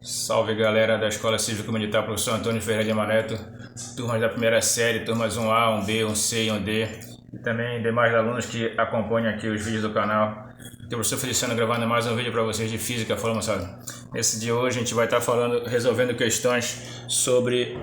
Salve galera da Escola Cívica Militar Professor Antônio Ferreira de Amaneto, turmas da primeira série, turmas 1A, 1B, 1C e 1D, e também demais alunos que acompanham aqui os vídeos do canal. Aqui é o professor Feliciano gravando mais um vídeo para vocês de Física. Fala, moçada. Nesse dia hoje a gente vai estar resolvendo questões sobre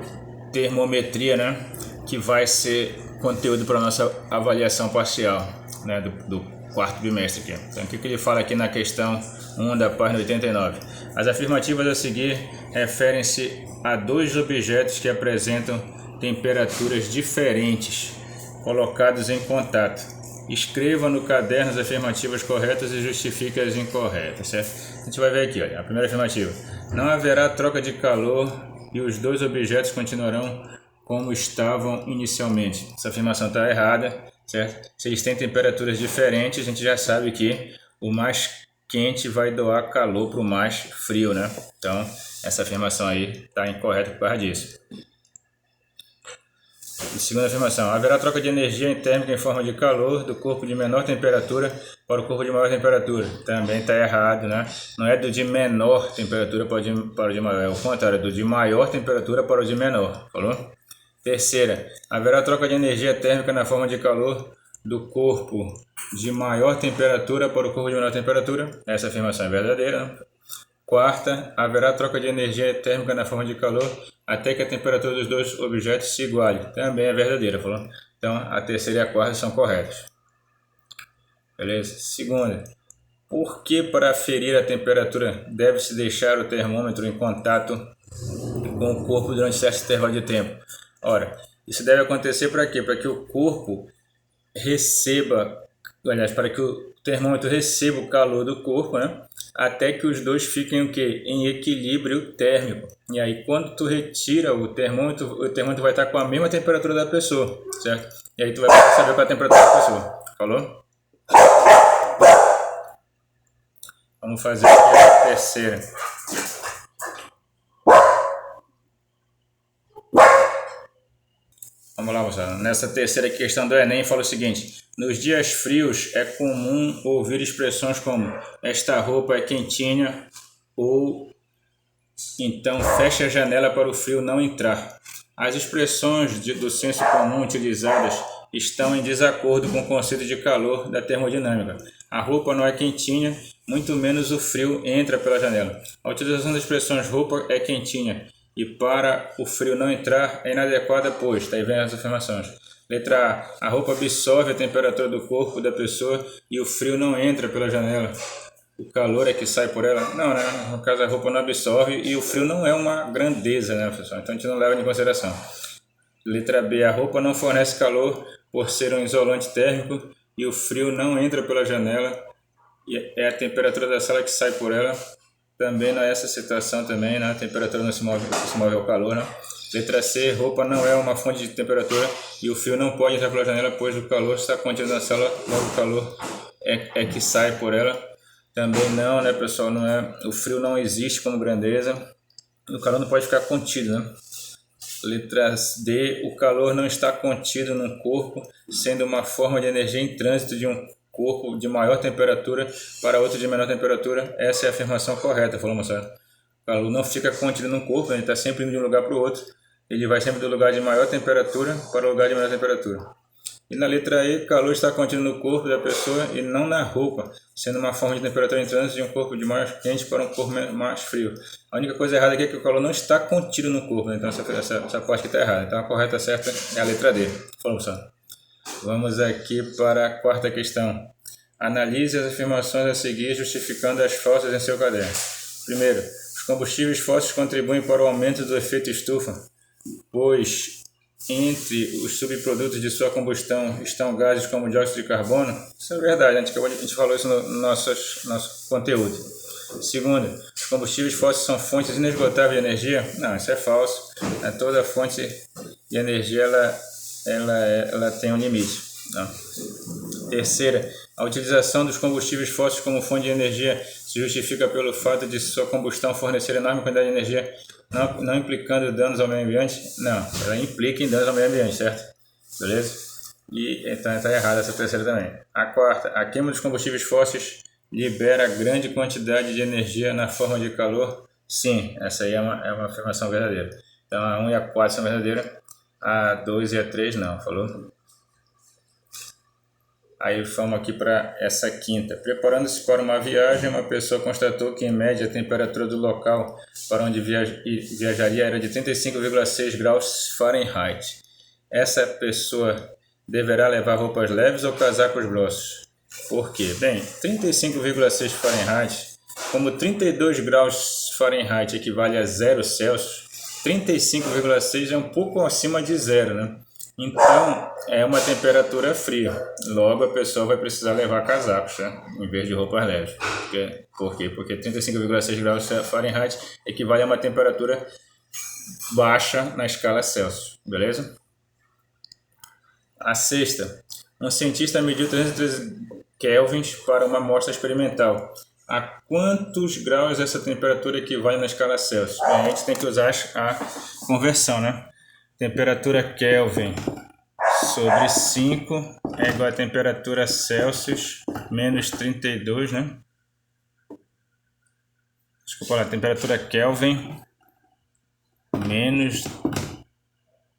termometria, né? Que vai ser conteúdo para a nossa avaliação parcial, né? Do quarto bimestre aqui. Então o que ele fala aqui na questão 1 da página 89? As afirmativas a seguir referem-se a dois objetos que apresentam temperaturas diferentes colocados em contato. Escreva no caderno as afirmativas corretas e justifique as incorretas, certo? A gente vai ver aqui, olha, a primeira afirmativa. Não haverá troca de calor e os dois objetos continuarão como estavam inicialmente. Essa afirmação está errada, certo? Se eles têm temperaturas diferentes, a gente já sabe que o mais quente vai doar calor para o mais frio, né? Então, essa afirmação aí está incorreta por causa disso. E segunda afirmação, haverá troca de energia térmica em forma de calor do corpo de menor temperatura para o corpo de maior temperatura. Também está errado, né? Não é do de menor temperatura para o de maior, é o contrário, é do de maior temperatura para o de menor, falou? Terceira, haverá troca de energia térmica na forma de calor do corpo de maior temperatura para o corpo de menor temperatura. Essa afirmação é verdadeira, né? Quarta, haverá troca de energia térmica na forma de calor até que a temperatura dos dois objetos se iguale. Também é verdadeira, falou? Então, a terceira e a quarta são corretas. Beleza? Segunda, por que para aferir a temperatura deve-se deixar o termômetro em contato com o corpo durante certo intervalo de tempo? Ora, isso deve acontecer para quê? Para que o corpo receba, aliás, para que o termômetro receba o calor do corpo, né? Até que os dois fiquem o quê? Em equilíbrio térmico. E aí, quando tu retira o termômetro vai estar com a mesma temperatura da pessoa, certo? E aí tu vai saber qual é a temperatura da pessoa. Falou? Vamos fazer aqui a terceira. Vamos lá, moçada. Nessa terceira questão do Enem fala o seguinte: nos dias frios é comum ouvir expressões como esta roupa é quentinha ou então feche a janela para o frio não entrar. As expressões do senso comum utilizadas estão em desacordo com o conceito de calor da termodinâmica. A roupa não é quentinha, muito menos o frio entra pela janela. A utilização das expressões roupa é quentinha e para o frio não entrar é inadequada, pois, está aí vendo as afirmações. Letra A roupa absorve a temperatura do corpo da pessoa e o frio não entra pela janela. O calor é que sai por ela? Não, né? No caso a roupa não absorve e o frio não é uma grandeza, né, pessoal? Então a gente não leva em consideração. Letra B, a roupa não fornece calor por ser um isolante térmico e o frio não entra pela janela e é a temperatura da sala que sai por ela. Também não é essa situação também, né? A temperatura não se move ao calor, né? Letra C, roupa não é uma fonte de temperatura e o frio não pode entrar pela janela, pois o calor está contido na sala, logo o calor é que sai por ela. Também não, né, pessoal? Não é, o frio não existe como grandeza. O calor não pode ficar contido, né? Letra D, o calor não está contido no corpo, sendo uma forma de energia em trânsito de um corpo de maior temperatura para outro de menor temperatura. Essa é a afirmação correta, falou, moçada. O calor não fica contido no corpo, ele está sempre indo de um lugar para o outro. Ele vai sempre do lugar de maior temperatura para o lugar de menor temperatura. E na letra E, calor está contido no corpo da pessoa e não na roupa, sendo uma forma de temperatura em trânsito de um corpo de mais quente para um corpo mais frio. A única coisa errada aqui é que o calor não está contido no corpo, né? Então essa parte aqui está errada. Então a correta certa é a letra D. Falou, pessoal. Vamos aqui para a quarta questão. Analise as afirmações a seguir, justificando as falsas em seu caderno. Primeiro, os combustíveis fósseis contribuem para o aumento do efeito estufa, pois entre os subprodutos de sua combustão estão gases como dióxido de carbono. Isso é verdade, a gente falou isso no nosso conteúdo. Segundo, os combustíveis fósseis são fontes inesgotáveis de energia? Não, isso é falso. Toda fonte de energia ela tem um limite. Não. Terceira, a utilização dos combustíveis fósseis como fonte de energia se justifica pelo fato de sua combustão fornecer enorme quantidade de energia, não implicando danos ao meio ambiente? Não, ela implica em danos ao meio ambiente, certo? Beleza? E então está errada essa terceira também. A quarta, a queima dos combustíveis fósseis libera grande quantidade de energia na forma de calor, Sim, essa aí é uma afirmação verdadeira. Então a 1 e a 4 são verdadeiras, a 2 e a 3 não, falou? Aí vamos aqui para essa quinta. Preparando-se para uma viagem, uma pessoa constatou que em média a temperatura do local para onde viajaria era de 35,6 graus Fahrenheit. Essa pessoa deverá levar roupas leves ou casacos grossos? Por quê? Bem, 35,6 Fahrenheit, como 32 graus Fahrenheit equivale a 0 Celsius, 35,6 é um pouco acima de zero, né? Então, é uma temperatura fria. Logo, a pessoa vai precisar levar casacos, né? Em vez de roupas leves. Por quê? Porque 35,6 graus Fahrenheit equivale a uma temperatura baixa na escala Celsius. Beleza? A sexta. Um cientista mediu 313 kelvins para uma amostra experimental. A quantos graus essa temperatura equivale na escala Celsius? Bem, a gente tem que usar a conversão, né? Temperatura Kelvin sobre 5 é igual a temperatura Celsius menos 32, né? Desculpa lá, temperatura Kelvin menos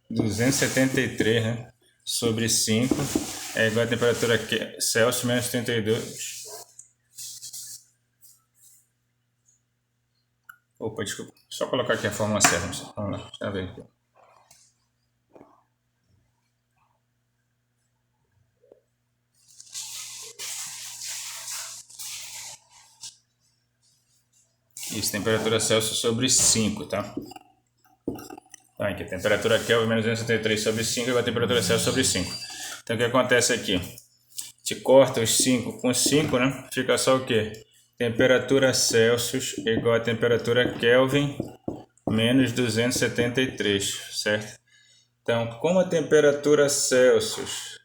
273, né? Sobre 5 é igual a temperatura Celsius menos 32. Opa, desculpa. Só colocar aqui a fórmula certa. Vamos lá, deixa eu ver aqui. Isso, temperatura Celsius sobre 5, tá? Então, aqui, temperatura Kelvin menos 273 sobre 5 igual a temperatura Celsius sobre 5. Então, o que acontece aqui? A gente corta os 5 com 5, né? Fica só o quê? Temperatura Celsius igual a temperatura Kelvin menos 273, certo? Então, como a temperatura Celsius,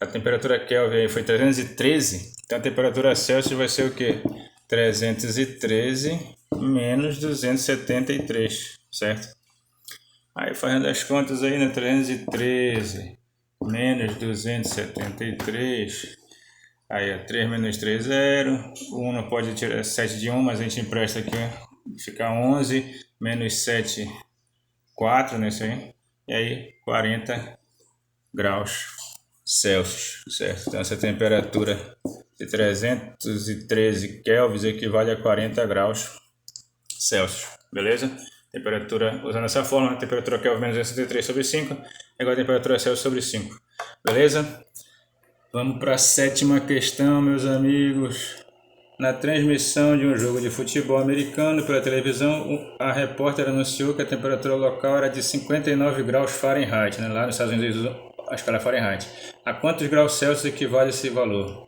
a temperatura Kelvin aí foi 313, então a temperatura Celsius vai ser o quê? 313 menos 273, certo? Aí fazendo as contas aí, né? 313 menos 273, aí 3 menos 3, 0, 1 não pode tirar 7 de 1, mas a gente empresta aqui, fica 11, menos 7, 4, né? Isso aí, e aí 40 graus Celsius, certo? Então essa temperatura de 313 kelvins equivale a 40 graus Celsius, beleza? Temperatura, usando essa fórmula, temperatura Kelvin menos 273 sobre 5 é igual a temperatura Celsius sobre 5, beleza? Vamos para a sétima questão, meus amigos. Na transmissão de um jogo de futebol americano pela televisão, a repórter anunciou que a temperatura local era de 59 graus Fahrenheit, né? Lá nos Estados Unidos usam a escala Fahrenheit. A quantos graus Celsius equivale esse valor?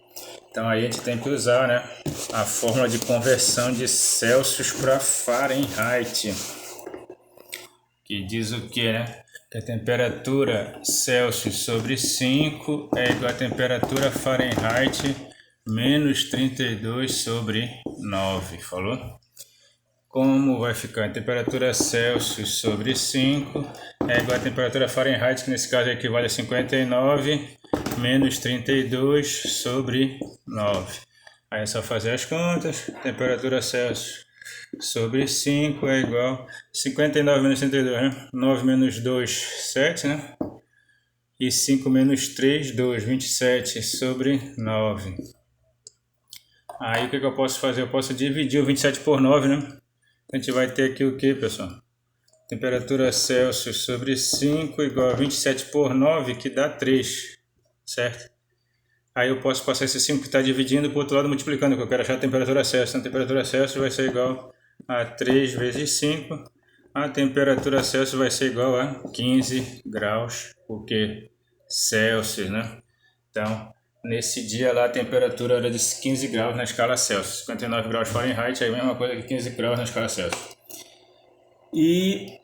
Então aí a gente tem que usar, né, a fórmula de conversão de Celsius para Fahrenheit, que diz o que, né? Que a temperatura Celsius sobre 5 é igual a temperatura Fahrenheit menos 32 sobre 9, falou? Como vai ficar? A temperatura Celsius sobre 5 é igual a temperatura Fahrenheit, que nesse caso equivale a 59 menos 32 sobre 9. Aí é só fazer as contas. Temperatura Celsius sobre 5 é igual a 59 menos 32, né? 9 menos 2, 7, né? E 5 menos 3, 2, 27 sobre 9. Aí o que eu posso fazer? Eu posso dividir o 27 por 9, né? A gente vai ter aqui o que, pessoal? Temperatura Celsius sobre 5 igual a 27 por 9, que dá 3, certo? Aí eu posso passar esse 5 que está dividindo para o outro lado multiplicando, que eu quero achar a temperatura Celsius. Então a temperatura Celsius vai ser igual a 3 vezes 5. A temperatura Celsius vai ser igual a 15 graus, o que? Celsius, né? Então, nesse dia lá a temperatura era de 15 graus na escala Celsius. 59 graus Fahrenheit, aí a mesma coisa que 15 graus na escala Celsius. E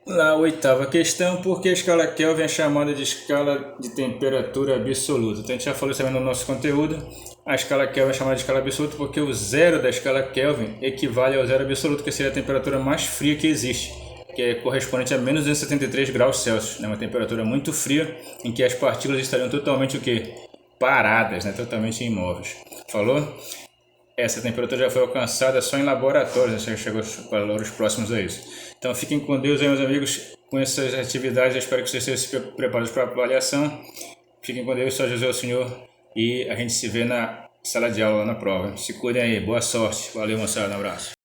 na oitava questão, por que a escala Kelvin é chamada de escala de temperatura absoluta? Então a gente já falou isso também no nosso conteúdo. A escala Kelvin é chamada de escala absoluta porque o zero da escala Kelvin equivale ao zero absoluto, que seria a temperatura mais fria que existe, que é correspondente a menos 273 graus Celsius. É uma temperatura muito fria, em que as partículas estariam totalmente o quê? Paradas, né? Totalmente imóveis. Falou? essa temperatura já foi alcançada só em laboratórios, já chegou a valores próximos a isso. Então fiquem com Deus aí, meus amigos, com essas atividades. Eu espero que vocês estejam preparados para a avaliação. Fiquem com Deus, só Jesus é o Senhor, e a gente se vê na sala de aula, na prova. Se cuidem aí, boa sorte. Valeu, moçada, um abraço.